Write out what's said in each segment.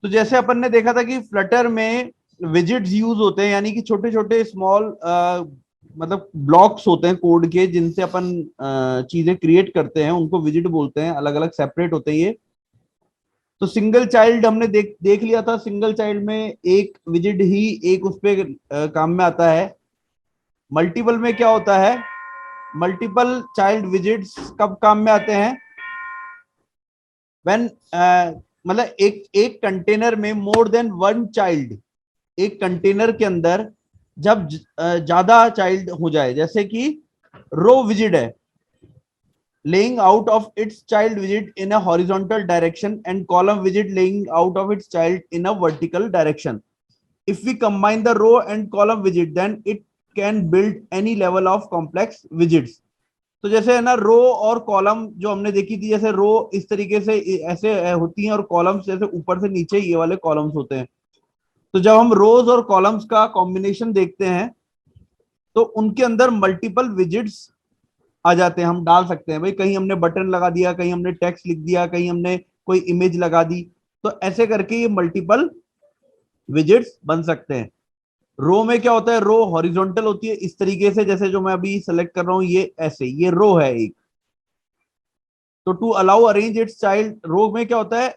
तो जैसे अपन ने देखा था कि फ्लटर में विजिट्स यूज होते हैं, यानी कि छोटे छोटे स्मॉल मतलब ब्लॉक्स होते हैं कोड के, जिनसे अपन चीजें क्रिएट करते हैं, उनको विजिट बोलते हैं, अलग अलग सेपरेट होते हैं ये। तो सिंगल चाइल्ड हमने देख देख लिया था, सिंगल चाइल्ड में एक विजिट ही एक उस पे काम में आता है। मल्टीपल में क्या होता है, मल्टीपल चाइल्ड विजिट्स कब काम में आते हैं, व्हेन मतलब एक एक कंटेनर में मोर देन वन चाइल्ड, एक कंटेनर के अंदर जब ज्यादा चाइल्ड हो जाए, जैसे कि रो विजिट है, laying out of its child visit in a horizontal direction and column visit laying out of its child in a vertical direction. If we combine the row and column visit, then it can build any level of complex widgets. तो जैसे है ना, रो और column जो हमने देखी थी, जैसे रो इस तरीके से ऐसे होती हैं और कॉलम्स जैसे ऊपर से नीचे ये वाले कॉलम्स होते हैं। तो जब हम रोज और कॉलम्स का कॉम्बिनेशन देखते हैं तो उनके अंदर मल्टीपल विजिट्स आ जाते हैं, हम डाल सकते हैं। भाई कहीं हमने बटन लगा दिया, कहीं हमने टेक्स्ट लिख दिया, कहीं हमने कोई इमेज लगा दी, तो ऐसे करके ये मल्टीपल विजिट्स बन सकते हैं। रो में क्या होता है, रो हॉरिजॉन्टल होती है इस तरीके से, जैसे जो मैं अभी सेलेक्ट कर रहा हूं ये ऐसे, ये रो है एक। तो to allow arrange its child, row में क्या होता है,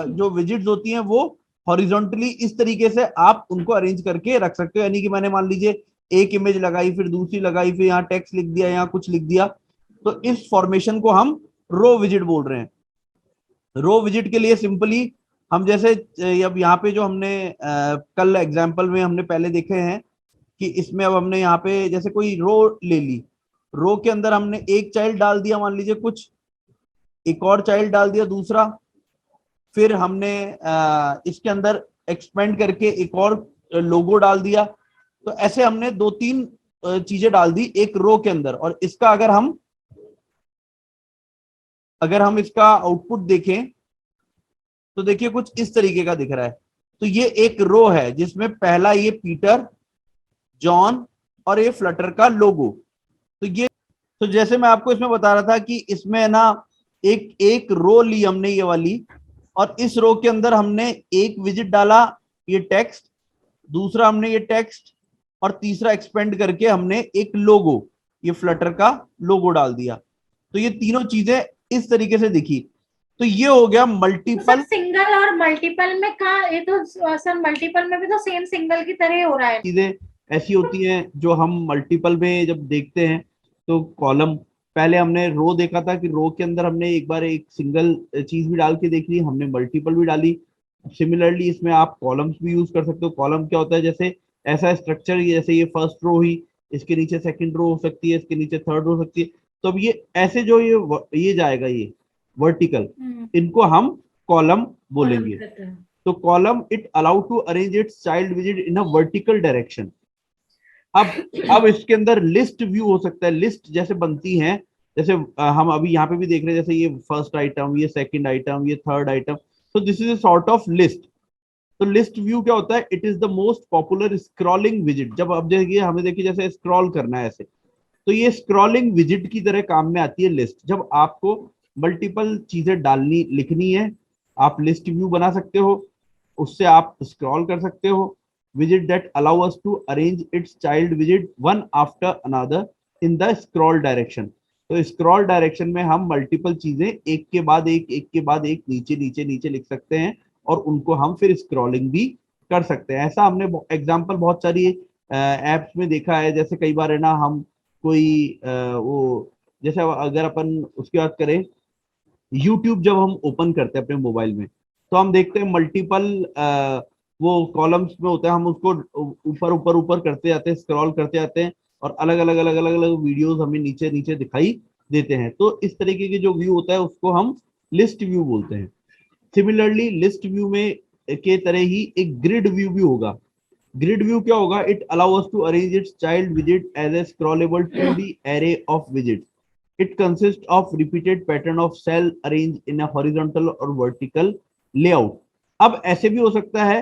जो विजिट्स होती हैं वो हॉरिजॉन्टली इस तरीके से आप उनको अरेंज करके रख सकते हो। यानी कि मैंने मान लीजिए एक इमेज लगाई, फिर दूसरी लगाई, फिर यहाँ टेक्स्ट लिख दिया, यहाँ कुछ लिख दिया, तो इस फॉर्मेशन को हम रो विजिट बोल रहे हैं। रो विजिट के लिए सिंपली हम जैसे अब यहाँ पे जो हमने कल एग्जाम्पल में हमने पहले देखे हैं कि इसमें अब हमने यहाँ पे जैसे कोई रो ले ली, रो के अंदर हमने एक चाइल्ड डाल दिया मान लीजिए कुछ, एक और चाइल्ड डाल दिया दूसरा, फिर हमने इसके अंदर एक्सपेंड करके एक और लोगो डाल दिया। तो ऐसे हमने दो तीन चीजें डाल दी एक रो के अंदर। और इसका अगर हम इसका आउटपुट देखें तो देखिए कुछ इस तरीके का दिख रहा है। तो ये एक रो है जिसमें पहला ये पीटर, जॉन और ये फ्लटर का लोगो। तो ये, तो जैसे मैं आपको इसमें बता रहा था कि इसमें ना एक एक रो ली हमने ये वाली, और इस रो के अंदर हमने एक विजिट डाला ये टेक्स्ट, दूसरा हमने ये टेक्स्ट, और तीसरा एक्सपेंड करके हमने एक लोगो, ये फ्लटर का लोगो डाल दिया। तो ये तीनों चीजें इस तरीके से दिखी। तो ये हो गया मल्टीपल। तो सिंगल और मल्टीपल में कहा, ये तो सर मल्टीपल में भी तो सेम सिंगल की तरह हो रहा है। चीजें ऐसी होती हैं जो हम मल्टीपल में जब देखते हैं, तो कॉलम, पहले हमने रो देखा था कि रो के अंदर हमने एक बार एक सिंगल चीज भी डाल के देख ली, हमने मल्टीपल भी डाली। सिमिलरली इसमें आप कॉलम्स भी यूज कर सकते हो। कॉलम क्या होता है, जैसे ऐसा स्ट्रक्चर, जैसे ये फर्स्ट रो हुई, इसके नीचे सेकंड रो हो सकती है, इसके नीचे थर्ड रो हो सकती है। तो अब ये ऐसे जो ये जाएगा ये वर्टिकल, इनको हम कॉलम कॉलम बोलेंगे। कहते हैं। तो column it allow to arrange its child विजिट इन अ वर्टिकल डायरेक्शन। अब इसके अंदर लिस्ट व्यू हो सकता है। लिस्ट जैसे बनती है, जैसे हम अभी यहाँ पे भी देख रहे हैं, जैसे ये फर्स्ट आइटम, ये सेकंड आइटम, ये थर्ड आइटम, तो this is a sort of list. तो लिस्ट व्यू क्या होता है, it is the most popular scrolling visit. जब अब देखिए हमें देखिए जैसे स्क्रॉल करना है ऐसे, तो ये स्क्रॉलिंग विजिट की तरह काम में आती है लिस्ट। जब आपको मल्टीपल चीजें डालनी लिखनी है, आप लिस्ट व्यू बना सकते हो, उससे आप स्क्रॉल कर सकते हो। Visit that allow us to arrange its child visit one after another in the scroll direction. तो स्क्रॉल डायरेक्शन में हम मल्टीपल चीजें एक के बाद एक के बाद एक नीचे नीचे नीचे लिख सकते हैं, और उनको हम फिर स्क्रॉलिंग भी कर सकते हैं। ऐसा हमने एग्जाम्पल बहुत सारी एप्स में देखा है। जैसे कई बार है ना, हम कोई वो, जैसे अगर अपन उसकी बात करें, यूट्यूब जब हम ओपन करते हैं अपने मोबाइल में, तो हम देखते हैं मल्टीपल वो कॉलम्स में होते हैं, हम उसको ऊपर ऊपर ऊपर करते जाते हैं, स्क्रॉल करते जाते हैं, और अलग अलग अलग अलग अलग वीडियोस हमें नीचे नीचे दिखाई देते हैं। तो इस तरीके की जो व्यू होता है उसको हम लिस्ट व्यू बोलते हैं। सिमिलरली लिस्ट व्यू में के तरह ही एक ग्रिड व्यू भी होगा। ग्रिड व्यू क्या होगा, it allow us to arrange its child विजिट as a scrollable 2D array of widgets. It consists of repeated pattern of cell arranged in a horizontal or vertical layout. अब ऐसे भी हो सकता है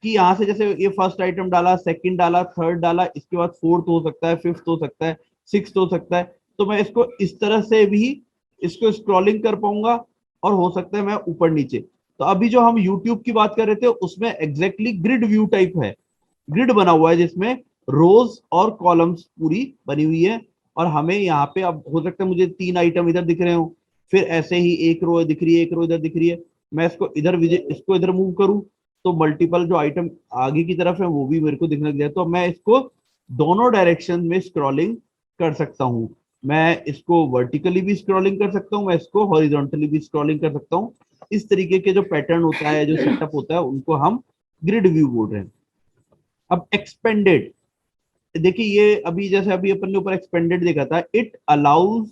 कि यहाँ से जैसे ये फर्स्ट आइटम डाला, सेकंड डाला, थर्ड डाला, इसके बाद फोर्थ हो सकता है, फिफ्थ हो सकता है, सिक्स्थ हो सकता है। तो मैं इसको इस तरह से भी इसको स्क्रॉलिंग कर पाऊंगा, और हो सकता है मैं ऊपर नीचे। तो अभी जो हम यूट्यूब की बात कर रहे थे उसमें एग्जैक्टली ग्रिड व्यू टाइप है, ग्रिड बना हुआ है जिसमें रोज और कॉलम्स पूरी बनी हुई है। और हमें यहाँ पे अब हो सकता है मुझे 3 आइटम इधर दिख रहे हो, फिर ऐसे ही एक रो दिख रही है, एक रो इधर दिख रही है, मैं इसको इधर इसको इधर मूव करूं तो मल्टीपल जो आइटम आगे की तरफ है वो भी मेरे को दिखने लग जाए। तो मैं इसको दोनों डायरेक्शन में स्क्रॉलिंग कर सकता हूँ। मैं इसको वर्टिकली भी स्क्रॉलिंग कर सकता हूँ, मैं इसको हॉरिजॉन्टली भी स्क्रॉलिंग कर सकता हूँ। इस तरीके के जो पैटर्न होता है, जो सेटअप होता है, उनको हम ग्रिड व्यू बोल रहे हैं। अब एक्सपेंडेड, देखिए ये अभी जैसे अभी अपन ने ऊपर एक्सपेंडेड देखा था, it allows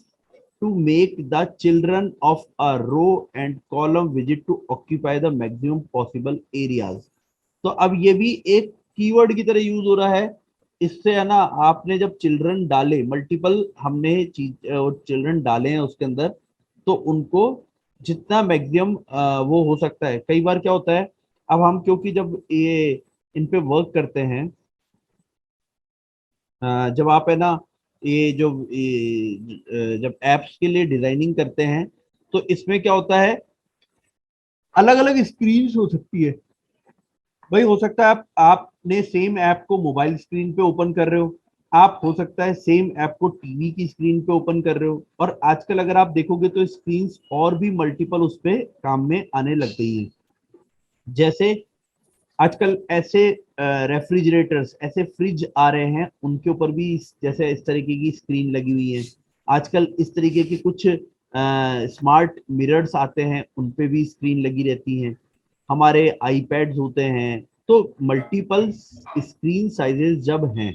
to make the children of a row and column विजिट to occupy the maximum possible areas. तो अब ये भी एक कीवर्ड की तरह यूज हो रहा है। इससे है ना, आपने जब चिल्ड्रन डाले, मल्टीपल हमने चीज चिल्ड्रन डाले हैं उसके अंदर, तो उनको जितना मैक्सिमम वो हो सकता है। कई बार क्या होता है, अब हम क्योंकि जब ये इन पे वर्क करते हैं, जब आप है ना ये जो जब एप्स के लिए डिजाइनिंग करते हैं, तो इसमें क्या होता है, अलग अलग स्क्रीन हो सकती है। भाई हो सकता है आपने सेम ऐप को मोबाइल स्क्रीन पे ओपन कर रहे हो, आप हो सकता है सेम ऐप को टीवी की स्क्रीन पे ओपन कर रहे हो, और आजकल अगर आप देखोगे तो स्क्रीन और भी मल्टीपल उस पे काम में आने लग गई है। जैसे आजकल ऐसे रेफ्रिजरेटर्स, ऐसे फ्रिज आ रहे हैं, उनके ऊपर भी जैसे इस तरीके की स्क्रीन लगी हुई है। आजकल इस तरीके के कुछ स्मार्ट मिरर्स आते हैं, उन पे भी स्क्रीन लगी रहती हैं। हमारे आईपैड्स होते हैं। तो मल्टीपल स्क्रीन साइजेस जब हैं,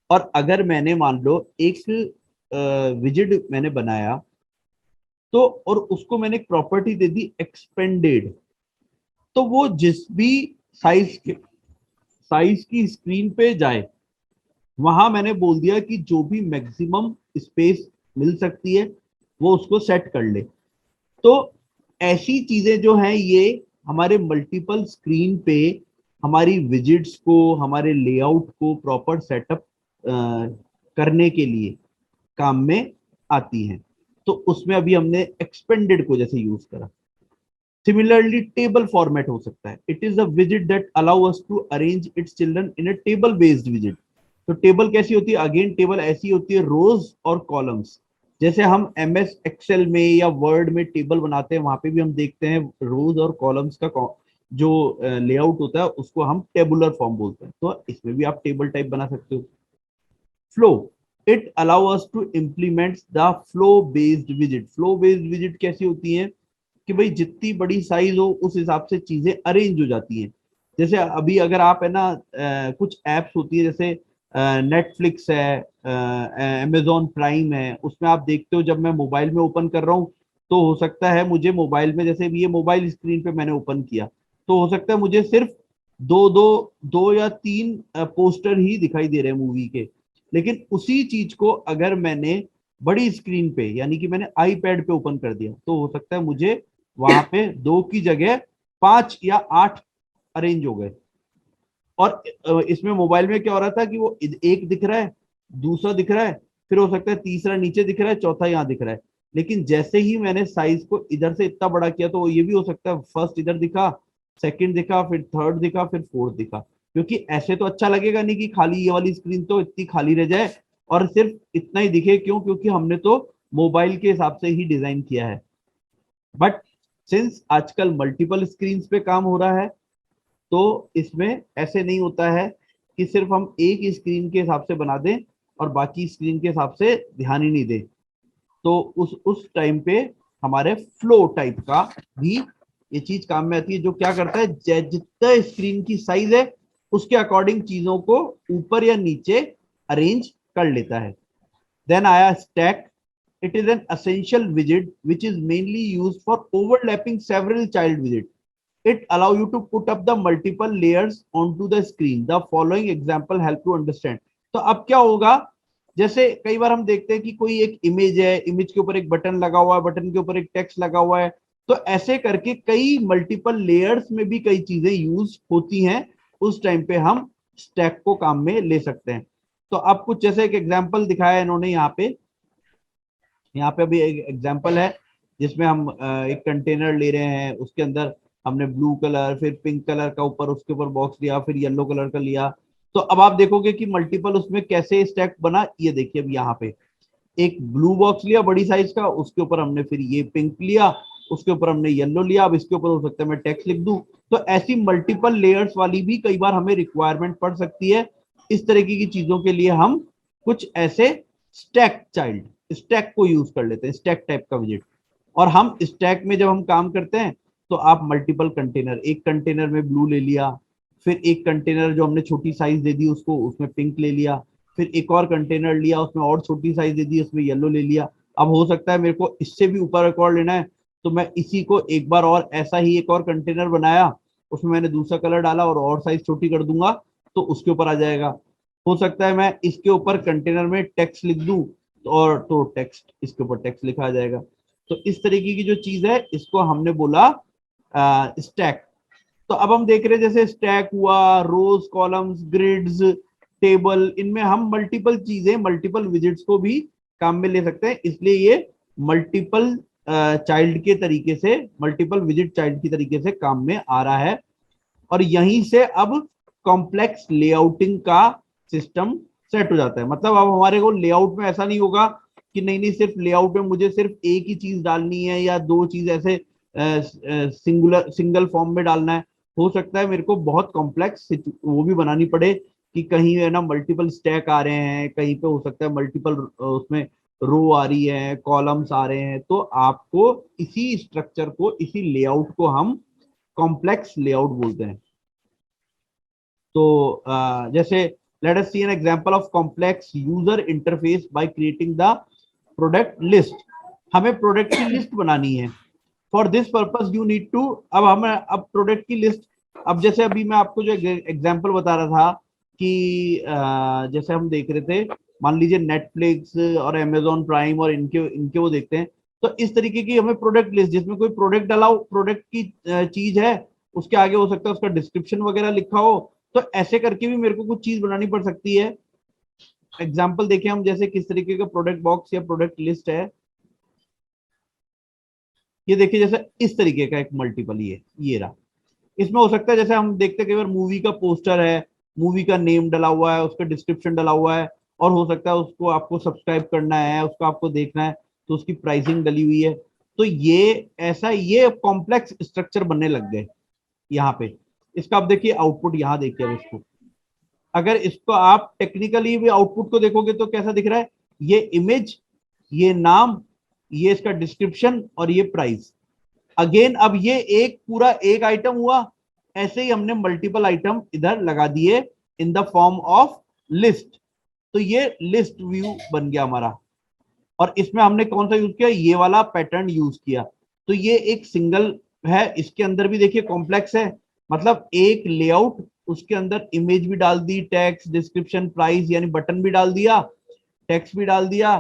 और अगर मैंने मान लो एक विजिट मैंने बनाया, तो और उसको मैंने एक प्रॉपर्टी दे दी एक्सपेंडेड, तो वो जिस भी साइज की स्क्रीन पे जाए, वहां मैंने बोल दिया कि जो भी मैक्सिमम स्पेस मिल सकती है वो उसको सेट कर ले। तो ऐसी चीजें जो हैं ये हमारे मल्टीपल स्क्रीन पे हमारी विजिट्स को, हमारे लेआउट को प्रॉपर सेटअप करने के लिए काम में आती हैं। तो उसमें अभी हमने एक्सपेंडेड को जैसे यूज करा। सिमिलरली टेबल फॉर्मेट हो सकता है, it is a visit that allow us to arrange it's children in a table based visit. तो टेबल कैसी होती है, अगेन टेबल ऐसी होती है रोज और कॉलम्स। जैसे हम एम एस एक्सेल में या वर्ड में टेबल बनाते हैं, वहां पे भी हम देखते हैं रोज और कॉलम्स का जो लेआउट होता है उसको हम टेबुलर फॉर्म बोलते हैं। तो इसमें भी आप टेबल टाइप बना सकते हो। Flow, it allow us to implement the flow based विजिट। फ्लो बेस्ड विजिट कैसी होती है कि भाई जितनी बड़ी साइज हो उस हिसाब से चीजें अरेंज हो जाती हैं। जैसे अभी अगर आप है ना कुछ एप्स होती है, जैसे नेटफ्लिक्स है, अमेजोन प्राइम है, उसमें आप देखते हो जब मैं मोबाइल में ओपन कर रहा हूँ, तो हो सकता है मुझे मोबाइल में, जैसे ये मोबाइल स्क्रीन पे मैंने ओपन किया, तो हो सकता है मुझे सिर्फ दो या तीन पोस्टर ही दिखाई दे रहे हैं मूवी के। लेकिन उसी चीज को अगर मैंने बड़ी स्क्रीन पे, यानी कि मैंने आईपैड पे ओपन कर दिया, तो हो सकता है मुझे वहां पे 2 की जगह 5 या 8 अरेंज हो गए। और इसमें मोबाइल में क्या हो रहा था कि वो एक दिख रहा है, दूसरा दिख रहा है, फिर हो सकता है तीसरा नीचे दिख रहा है, चौथा यहाँ दिख रहा है। लेकिन जैसे ही मैंने साइज को इधर से इतना बड़ा किया, तो ये भी हो सकता है फर्स्ट इधर दिखा, सेकंड दिखा, फिर थर्ड दिखा, फिर फोर्थ दिखा। क्योंकि ऐसे तो अच्छा लगेगा नहीं कि खाली ये वाली स्क्रीन तो इतनी खाली रह जाए और सिर्फ इतना ही दिखे। क्यों? क्योंकि हमने तो मोबाइल के हिसाब से ही डिजाइन किया है। बट सिंस आजकल मल्टीपल स्क्रीन पे काम हो रहा है, तो इसमें ऐसे नहीं होता है कि सिर्फ हम एक स्क्रीन के हिसाब से बना दें और बाकी स्क्रीन के हिसाब से ध्यान ही नहीं दें। तो उस टाइम पे हमारे फ्लो टाइप का भी ये चीज काम में आती है, जो क्या करता है, जितना स्क्रीन की साइज है उसके अकॉर्डिंग चीजों को ऊपर या नीचे अरेंज कर लेता है। देन आया stack. It is an essential widget which is mainly used for overlapping several child widgets. It allow you to put up the multiple layers onto the screen. The following example help to understand. तो अब क्या होगा, जैसे कई बार हम देखते हैं कि कोई एक इमेज है, इमेज के ऊपर एक बटन लगा हुआ है, बटन के ऊपर एक टेक्स्ट लगा हुआ है, तो ऐसे करके कई मल्टीपल लेयर्स में भी कई चीजें यूज होती हैं। उस टाइम पे हम स्टैक को काम में ले सकते हैं। तो अब कुछ जैसे एक एग्जाम्पल दिखाया है इन्होंने यहाँ पे अभी एक एग्जांपल है जिसमें हम एक कंटेनर ले रहे हैं, उसके अंदर हमने ब्लू कलर, फिर पिंक कलर का ऊपर उसके ऊपर बॉक्स लिया, फिर येलो कलर का लिया। तो अब आप देखोगे कि मल्टीपल उसमें कैसे स्टैक बना, ये देखिए अब यहाँ पे एक ब्लू बॉक्स लिया बड़ी साइज का, उसके ऊपर हमने फिर ये पिंक लिया, उसके ऊपर हमने येलो लिया। अब इसके ऊपर हो सकता है मैं टेक्स्ट लिख दूं। तो ऐसी मल्टीपल लेयर्स वाली भी कई बार हमें रिक्वायरमेंट पड़ सकती है। इस तरीके की चीजों के लिए हम कुछ ऐसे स्टैक को यूज कर लेते हैं, स्टैक टाइप का विजेट। और हम स्टैक में जब हम काम करते हैं तो आप मल्टीपल कंटेनर, एक कंटेनर में ब्लू ले लिया, फिर एक कंटेनर जो हमने छोटी साइज दे दी उसको, उसमें पिंक ले लिया, फिर एक और कंटेनर लिया उसमें और छोटी साइज दे दी, उसमें येलो ले लिया। अब हो सकता है मेरे को इससे भी ऊपर एक और लेना है, तो मैं इसी को एक बार और ऐसा ही एक और कंटेनर बनाया, उसमें मैंने दूसरा कलर डाला और साइज छोटी कर दूंगा तो उसके ऊपर आ जाएगा। हो सकता है मैं इसके ऊपर कंटेनर में टेक्स्ट लिख दूं और तो टेक्स्ट, इसके ऊपर टेक्स्ट लिखा आ जाएगा। तो इस तरीके की जो चीज है इसको हमने बोला स्टैक। तो अब हम देख रहे हैं जैसे स्टैक हुआ, रोज, कॉलम्स, ग्रिड्स, टेबल, इनमें हम मल्टीपल चीजें, मल्टीपल विजिट्स को भी काम में ले सकते हैं। इसलिए ये मल्टीपल चाइल्ड के तरीके से, मल्टीपल विजिट चाइल्ड की तरीके से काम में आ रहा है। और यहीं से अब कॉम्प्लेक्स लेआउटिंग का सिस्टम सेट हो जाता है। मतलब अब हमारे को लेआउट में ऐसा नहीं होगा कि नहीं नहीं सिर्फ लेआउट में मुझे सिर्फ एक ही चीज डालनी है या दो चीज ऐसे सिंगल फॉर्म में डालना है। हो सकता है मेरे को बहुत कॉम्प्लेक्स वो भी बनानी पड़े कि कहीं है ना मल्टीपल स्टैक आ रहे हैं, कहीं पे हो सकता है मल्टीपल उसमें रो आ रही है, कॉलम्स आ रहे हैं। तो आपको इसी स्ट्रक्चर को, इसी लेआउट को हम कॉम्प्लेक्स लेआउट बोलते हैं। तो जैसे let us see an example of complex user interface by creating the product list. हमें प्रोडक्ट की लिस्ट बनानी है। For this purpose you need to, अब प्रोडक्ट की लिस्ट, अब जैसे अभी मैं आपको जो एग्जांपल बता रहा था कि जैसे हम देख रहे थे, मान लीजिए नेटफ्लिक्स और अमेजोन प्राइम और इनके इनके वो देखते हैं। तो इस तरीके की हमें प्रोडक्ट लिस्ट, जिसमें कोई प्रोडक्ट डाला हो, प्रोडक्ट की चीज है, उसके आगे हो सकता है उसका डिस्क्रिप्शन वगैरह लिखा हो। तो ऐसे करके भी मेरे को कुछ चीज बनानी पड़ सकती है। एग्जाम्पल देखें हम, जैसे किस तरीके का प्रोडक्ट बॉक्स या प्रोडक्ट लिस्ट है। ये देखिए जैसे इस तरीके का एक मल्टीपल, ये रहा। इसमें हो सकता है जैसे हम देखते हैं कई बार मूवी का पोस्टर है, मूवी का नेम डला हुआ है, उसका डिस्क्रिप्शन डला हुआ है, और हो सकता है उसको आपको सब्सक्राइब करना है, उसको आपको देखना है, तो उसकी प्राइसिंग डली हुई है। तो ये ऐसा, ये कॉम्प्लेक्स स्ट्रक्चर बनने लग गए यहाँ पे। इसका आप देखिए आउटपुट, यहाँ देखिए अब इसको, अगर इसको आप टेक्निकली भी आउटपुट को देखोगे तो कैसा दिख रहा है, ये इमेज, ये नाम, ये इसका डिस्क्रिप्शन और ये प्राइस। अगेन अब ये एक पूरा एक आइटम हुआ। ऐसे ही हमने मल्टीपल आइटम इधर लगा दिए in the form of list. तो ये लिस्ट व्यू बन गया हमारा। और इसमें हमने कौन सा यूज किया, ये वाला पैटर्न यूज किया। तो ये एक सिंगल है, इसके अंदर भी देखिए कॉम्प्लेक्स है। मतलब एक लेआउट, उसके अंदर इमेज भी डाल दी, टेक्स्ट, डिस्क्रिप्शन, प्राइस, यानी बटन भी डाल दिया, टेक्स्ट भी डाल दिया,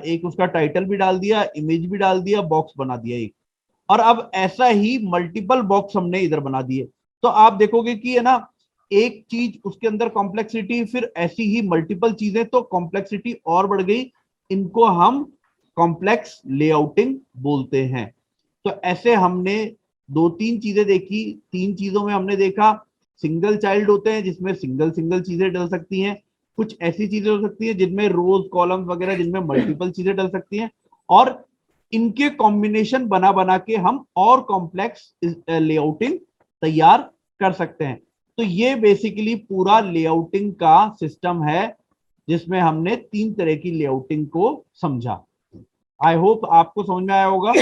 एक उसका टाइटल भी डाल दिया, इमेज भी डाल दिया, बॉक्स बना दिया एक। और अब ऐसा ही मल्टीपल बॉक्स हमने इधर बना दिए। तो आप देखोगे कि है ना, एक चीज उसके अंदर कॉम्प्लेक्सिटी, फिर ऐसी ही मल्टीपल चीजें, तो कॉम्प्लेक्सिटी और बढ़ गई। इनको हम कॉम्प्लेक्स लेआउटिंग बोलते हैं। तो ऐसे हमने दो तीन चीजें देखी। तीन चीजों में हमने देखा, सिंगल चाइल्ड होते हैं जिसमें सिंगल सिंगल चीजें डल सकती हैं, कुछ ऐसी चीजें हो सकती है जिनमें रोज, कॉलम्स वगैरह, जिनमें मल्टीपल चीजें डल सकती हैं, और इनके कॉम्बिनेशन बना बना के हम और कॉम्प्लेक्स लेआउटिंग तैयार कर सकते हैं। तो ये बेसिकली पूरा लेआउटिंग का सिस्टम है, जिसमें हमने तीन तरह की लेआउटिंग को समझा। आई होप आपको समझ में आया होगा।